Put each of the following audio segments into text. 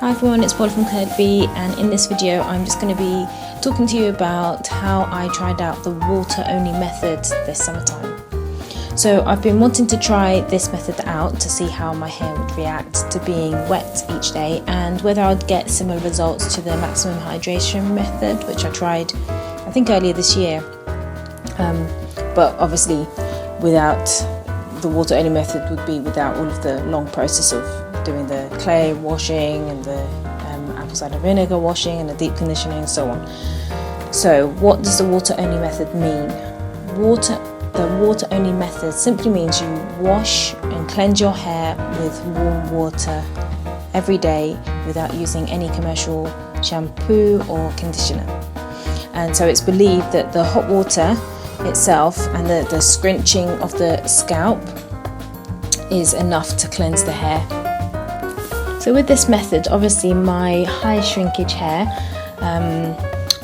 Hi everyone, it's Paul from Kirby, and in this video I'm just going to be talking to you about how I tried out the water only method this summertime. So I've been wanting to try this method out to see how my hair would react to being wet each day and whether I'd get similar results to the maximum hydration method, which I tried I think earlier this year, but obviously without the water only method would be without all of the long process of doing the clay washing and the apple cider vinegar washing and the deep conditioning and so on. So what does the water only method mean? The water only method simply means you wash and cleanse your hair with warm water every day without using any commercial shampoo or conditioner. And so it's believed that the hot water itself and the scrunching of the scalp is enough to cleanse the hair. So with this method, obviously my high shrinkage hair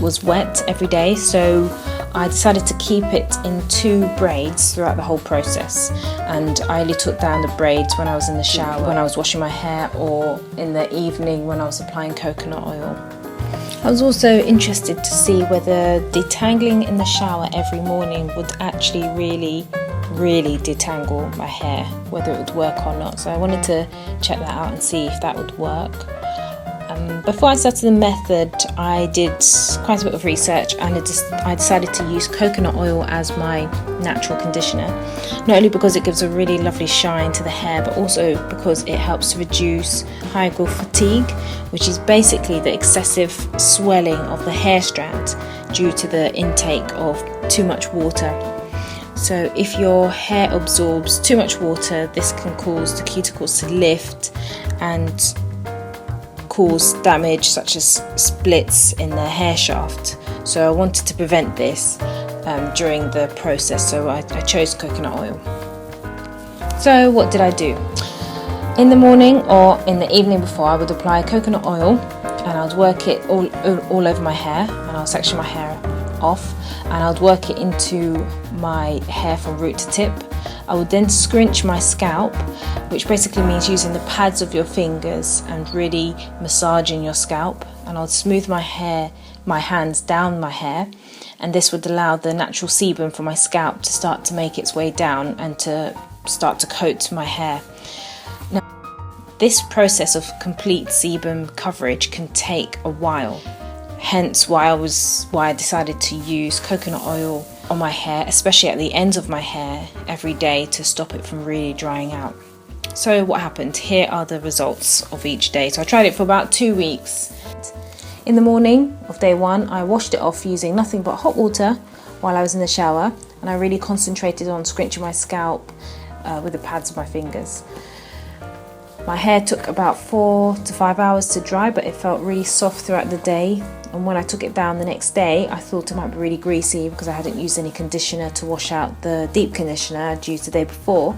was wet every day, so I decided to keep it in 2 braids throughout the whole process, and I only took down the braids when I was in the shower, when I was washing my hair, or in the evening when I was applying coconut oil. I was also interested to see whether detangling in the shower every morning would actually really detangle my hair, whether it would work or not. So I wanted to check that out and see if that would work. Before I started the method, I did quite a bit of research and I decided to use coconut oil as my natural conditioner, not only because it gives a really lovely shine to the hair, but also because it helps to reduce HYGRAL fatigue, which is basically the excessive swelling of the hair strand due to the intake of too much water. So if your hair absorbs too much water, this can cause the cuticles to lift and cause damage such as splits in the hair shaft. So I wanted to prevent this during the process, so I chose coconut oil. So what did I do? In the morning or in the evening before, I would apply coconut oil and I would work it all over my hair, and I'll section my hair off and I would work it into my hair from root to tip. I would then scrunch my scalp, which basically means using the pads of your fingers and really massaging your scalp, and I'll smooth my hands down my hair, and this would allow the natural sebum from my scalp to start to make its way down and to start to coat my hair. Now, this process of complete sebum coverage can take a while, hence why I decided to use coconut oil on my hair, especially at the ends of my hair, every day to stop it from really drying out. So what happened? Here are the results of each day. So I tried it for about 2 weeks. In the morning of day 1, I washed it off using nothing but hot water while I was in the shower, and I really concentrated on scrunching my scalp with the pads of my fingers. My hair took about 4 to 5 hours to dry, but it felt really soft throughout the day. And when I took it down the next day, I thought it might be really greasy because I hadn't used any conditioner to wash out the deep conditioner due to the day before.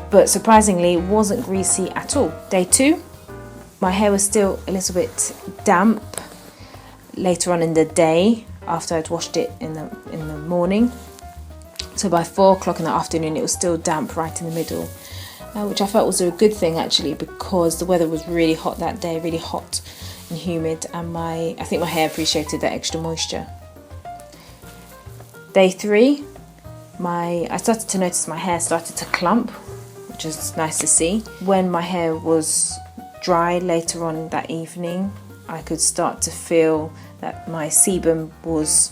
But surprisingly, it wasn't greasy at all. Day 2, my hair was still a little bit damp later on in the day after I'd washed it in the morning. So by 4 o'clock in the afternoon, it was still damp right in the middle. Which I felt was a good thing actually, because the weather was really hot that day, really hot and humid, and I think my hair appreciated that extra moisture. Day 3, I started to notice my hair started to clump, which is nice to see. When my hair was dry later on that evening, I could start to feel that my sebum was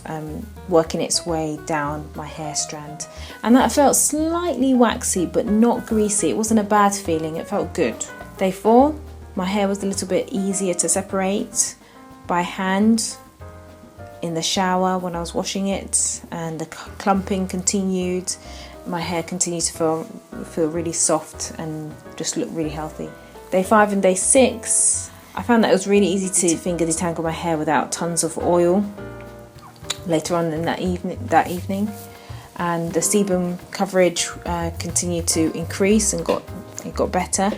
working its way down my hair strand, and that felt slightly waxy but not greasy. It wasn't a bad feeling, it felt good. Day 4, my hair was a little bit easier to separate by hand in the shower when I was washing it, and the clumping continued. My hair continued to feel really soft and just look really healthy. Day 5 and day 6, I found that it was really easy to finger detangle my hair without tons of oil later on in that evening, and the sebum coverage continued to increase and it got better,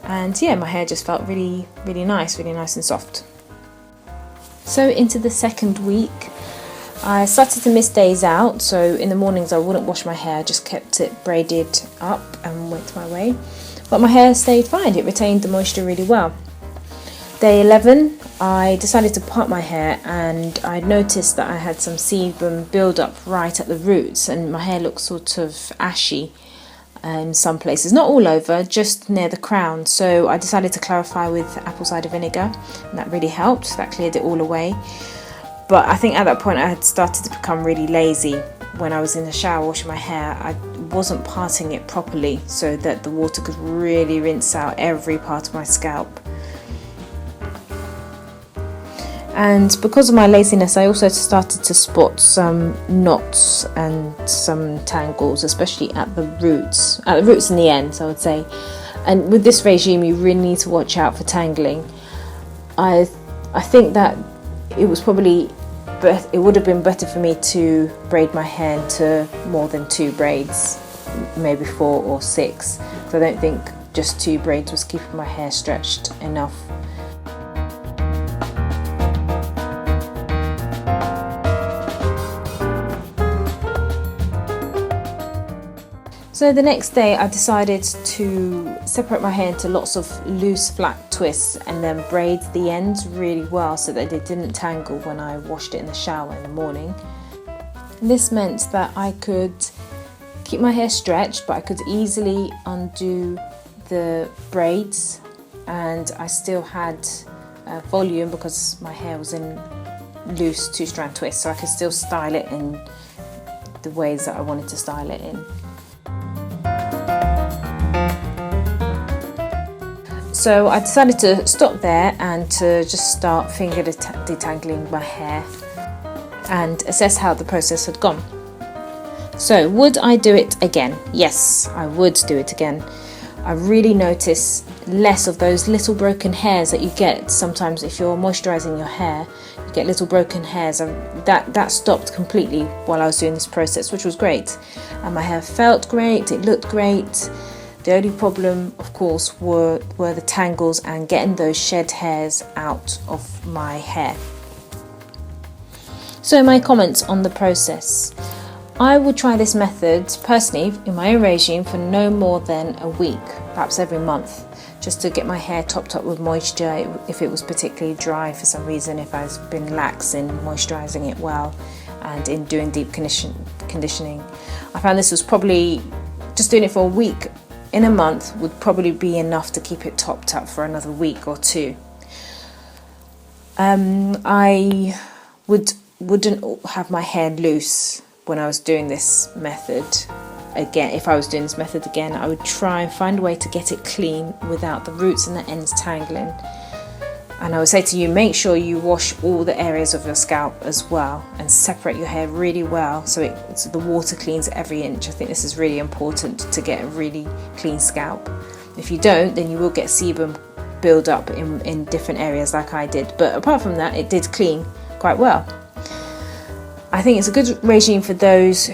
and yeah, my hair just felt really nice and soft. So into the second week, I started to miss days out, so in the mornings I wouldn't wash my hair, just kept it braided up and went my way. But my hair stayed fine, it retained the moisture really well. day 11, I decided to part my hair, and I noticed that I had some sebum build up right at the roots, and my hair looked sort of ashy in some places, not all over, just near the crown. So I decided to clarify with apple cider vinegar, and that really helped. That cleared it all away. But I think at that point I had started to become really lazy. When I was in the shower washing my hair, I wasn't parting it properly so that the water could really rinse out every part of my scalp. And because of my laziness, I also started to spot some knots and some tangles, especially at the roots and the ends, I would say. And with this regime, you really need to watch out for tangling. I think that it would have been better for me to braid my hair into more than 2 braids, maybe 4 or 6, because I don't think just 2 braids was keeping my hair stretched enough. So the next day I decided to separate my hair into lots of loose flat twists and then braid the ends really well so that they didn't tangle when I washed it in the shower in the morning. This meant that I could keep my hair stretched, but I could easily undo the braids, and I still had volume because my hair was in loose 2-strand twists, so I could still style it in the ways that I wanted to style it in. So I decided to stop there and to just start finger detangling my hair and assess how the process had gone. So would I do it again? Yes, I would do it again. I really notice less of those little broken hairs that you get sometimes if you're moisturising your hair. You get little broken hairs, and that stopped completely while I was doing this process, which was great. And my hair felt great, it looked great. The only problem, of course, were the tangles and getting those shed hairs out of my hair. So my comments on the process. I would try this method personally in my own regime for no more than a week, perhaps every month, just to get my hair topped up with moisture if it was particularly dry for some reason, if I've been lax in moisturising it well and in doing deep conditioning. I found this was probably, just doing it for a week in a month would probably be enough to keep it topped up for another week or 2. I wouldn't have my hair loose when I was doing this method again. If I was doing this method again, I would try and find a way to get it clean without the roots and the ends tangling. And I would say to you, make sure you wash all the areas of your scalp as well and separate your hair really well so the water cleans every inch. I think this is really important to get a really clean scalp. If you don't, then you will get sebum build up in different areas like I did. But apart from that, it did clean quite well. I think it's a good regime for those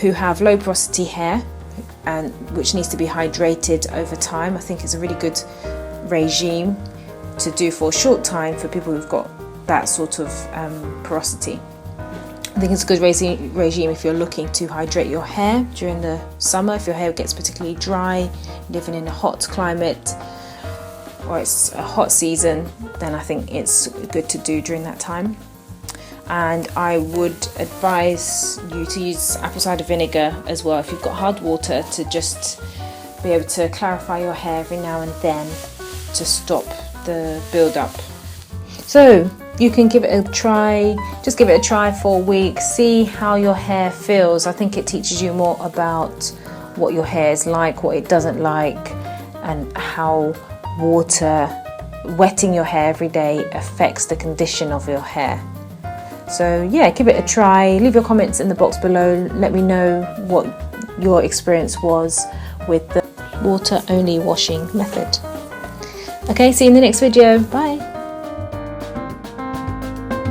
who have low porosity hair and which needs to be hydrated over time. I think it's a really good regime to do for a short time for people who've got that sort of porosity. I think it's a good regime if you're looking to hydrate your hair during the summer, if your hair gets particularly dry, living in a hot climate, or it's a hot season, then I think it's good to do during that time. And I would advise you to use apple cider vinegar as well if you've got hard water, to just be able to clarify your hair every now and then to stop the build-up. So you can give it a try, just give it a try for a week, see how your hair feels. I think it teaches you more about what your hair is like, what it doesn't like, and how wetting your hair every day affects the condition of your hair. So yeah, give it a try. Leave your comments in the box below. Let me know what your experience was with the water only washing method. Okay, see you in the next video. Bye.